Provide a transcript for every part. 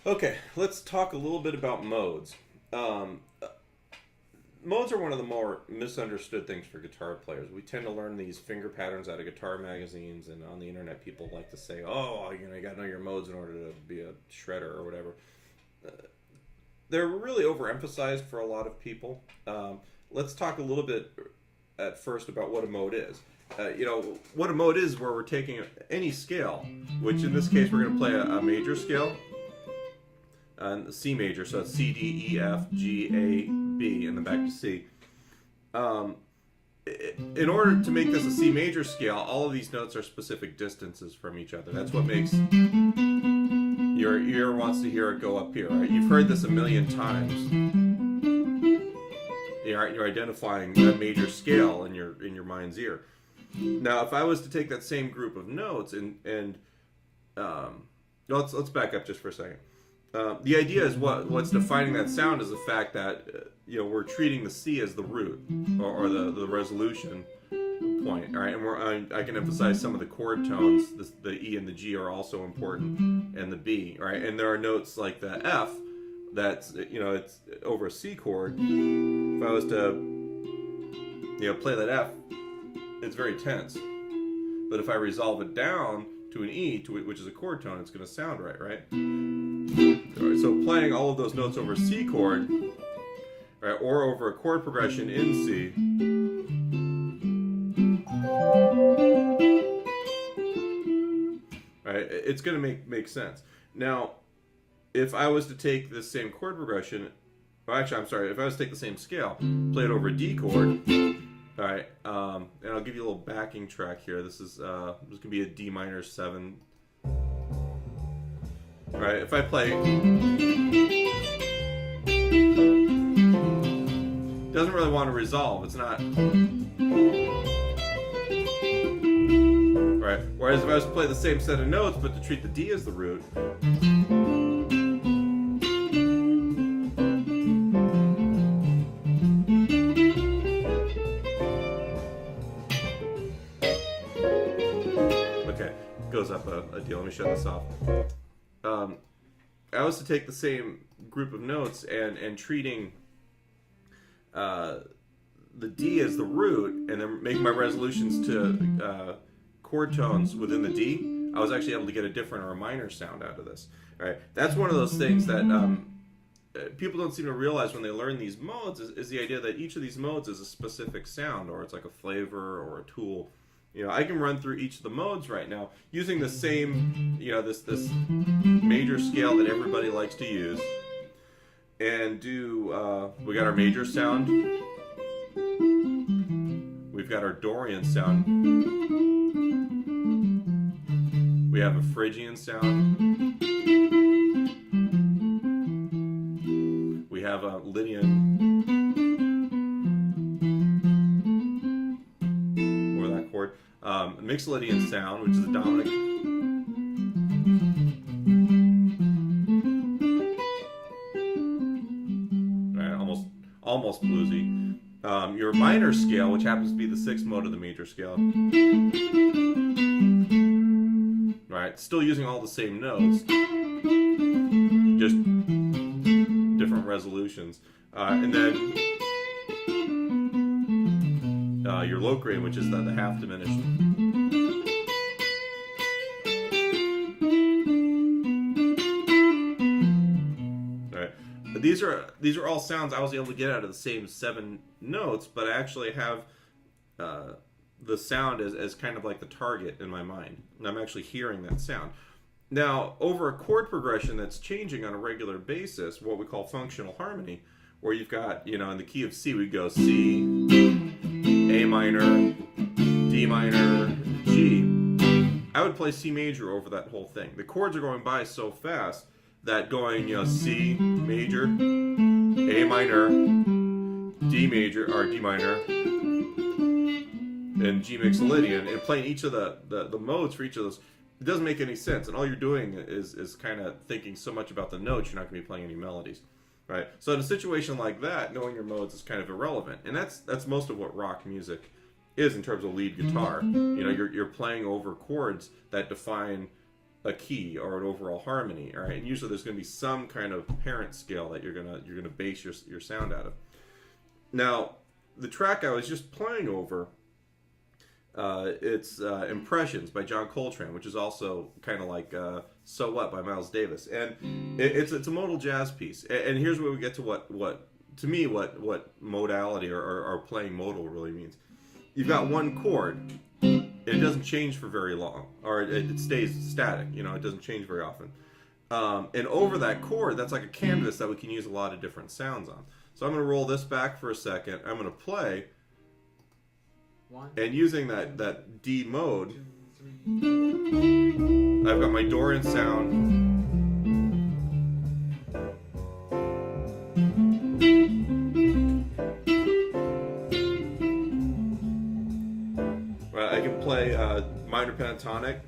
Okay, let's talk a little bit about modes. Um, Modes are one of the more misunderstood things for guitar players. We tend to learn these finger patterns out of guitar magazines, and on the internet, people like to say, "Oh, you got to know your modes in order to be a shredder or whatever." They're really overemphasized for a lot of people. Let's talk a little bit at first about what a mode is. What a mode is, where we're taking any scale, which in this case we're going to play a major scale, C major, so it's C, D, E, F, G, A, B, and then back to C. Um, in order to make this a C major scale, all of these notes are specific distances from each other. That's what makes your ear wants to hear it go up here, right? You've heard this a million times. You're identifying that major scale in your mind's ear. Now, if I was to take that same group of notes and let's back up just for a second. The idea is what's defining that sound is the fact that we're treating the C as the root or the resolution point. All right, and I can emphasize some of the chord tones. The E and the G are also important, and the B. Right, and there are notes like the F that's it's over a C chord. If I was to play that F, it's very tense. But if I resolve it down to an E, which is a chord tone, it's going to sound right, right? All right, so playing all of those notes over a C chord, right, or over a chord progression in C, right, it's going to make sense. Now, if I was to take this same chord progression, if I was to take the same scale, play it over a D chord, all right, and I'll give you a little backing track here. This can be a D minor 7. All right, if I play, doesn't really want to resolve. It's not. Right. Whereas if I was to play the same set of notes, but to treat the D as the root. Okay, goes up a deal. Let me shut this off. I was to take the same group of notes and treating the D as the root, and then making my resolutions to chord tones within the D, I was actually able to get a different or a minor sound out of this. Right? That's one of those things that people don't seem to realize when they learn these modes is the idea that each of these modes is a specific sound, or it's like a flavor or a tool. I can run through each of the modes right now using the same, this major scale that everybody likes to use, and do. We got our major sound. We've got our Dorian sound. We have a Phrygian sound. We have a Lydian. Mixed Lydian sound, which is a dominant. Right, almost bluesy. Your minor scale, which happens to be the 6th mode of the major scale. Right, still using all the same notes, just different resolutions. And then your Locrian, which is the half diminished. These are all sounds I was able to get out of the same 7 notes, but I actually have the sound as kind of like the target in my mind, and I'm actually hearing that sound. Now, over a chord progression that's changing on a regular basis, what we call functional harmony, where you've got, in the key of C, we go C, A minor, D minor, G. I would play C major over that whole thing. The chords are going by so fast that going, C major, A minor, D major, or D minor, and G mixed Lydian, and playing each of the modes for each of those, it doesn't make any sense. And all you're doing is kind of thinking so much about the notes, you're not going to be playing any melodies. Right? So in a situation like that, knowing your modes is kind of irrelevant. And that's most of what rock music is in terms of lead guitar. You're playing over chords that define a key or an overall harmony, all right? And usually there's going to be some kind of parent scale that you're gonna base your sound out of. Now, the track I was just playing over, it's Impressions by John Coltrane, which is also kind of like So What by Miles Davis, and it's a modal jazz piece. And here's where we get to what to me what modality or playing modal really means. You've got one chord. It doesn't change for very long, or it stays static. You know, it doesn't change very often. And over that chord, that's like a canvas that we can use a lot of different sounds on. So I'm going to roll this back for a second. I'm going to play, and using that D mode, I've got my Dorian sound. I can play minor pentatonic.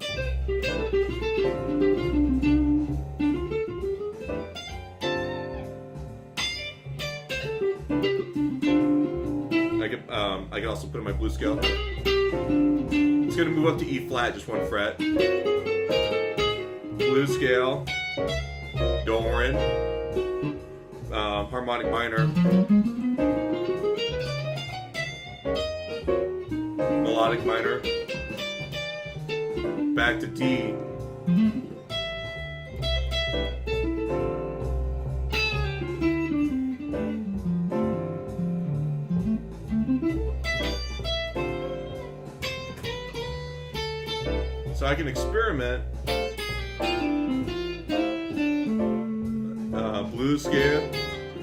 I can also put in my blues scale. It's going to move up to E flat, just one fret. Blues scale, Dorian, harmonic minor, melodic minor, back to D. So I can experiment. Blues scale,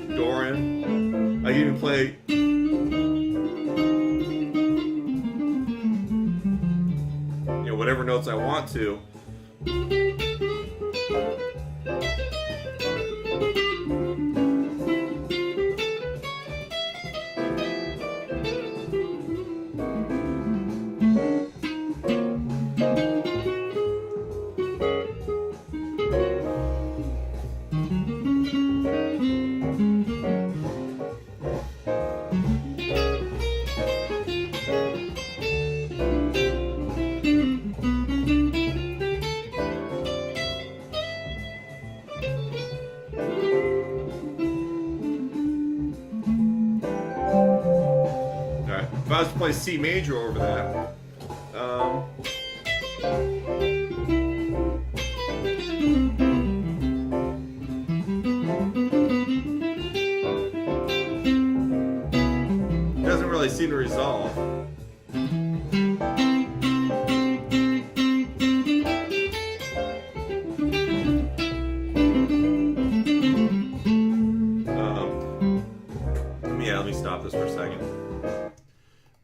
Dorian. I can even play. Whatever notes I want to. If I was to play C major over that, it doesn't really seem to resolve. Let me stop this for a second.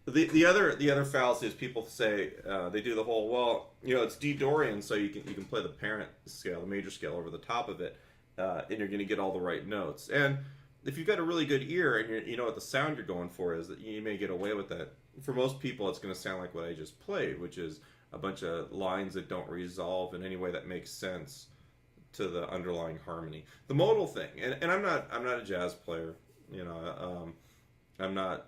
The other fallacy is people say they do the whole, well, it's D Dorian, so you can play the parent scale, the major scale, over the top of it, and you're going to get all the right notes. And if you've got a really good ear and you know what the sound you're going for is, that you may get away with that. For most people, it's going to sound like what I just played, which is a bunch of lines that don't resolve in any way that makes sense to the underlying harmony. The modal thing, and I'm not a jazz player, I'm not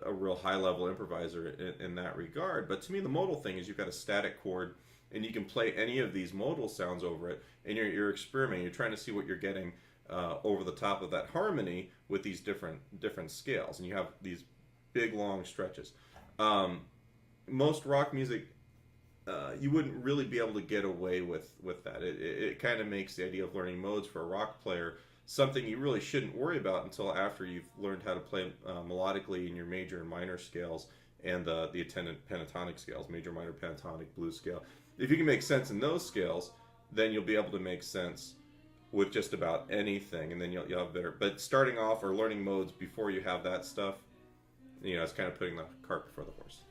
a real high-level improviser in that regard, but to me the modal thing is you've got a static chord and you can play any of these modal sounds over it, and you're experimenting, you're trying to see what you're getting over the top of that harmony with these different scales, and you have these big long stretches. Most rock music, you wouldn't really be able to get away with that. It kind of makes the idea of learning modes for a rock player something you really shouldn't worry about until after you've learned how to play melodically in your major and minor scales and the attendant pentatonic scales, major, minor, pentatonic, blues scale. If you can make sense in those scales, then you'll be able to make sense with just about anything, and then you'll have better. But starting off or learning modes before you have that stuff, it's kind of putting the cart before the horse.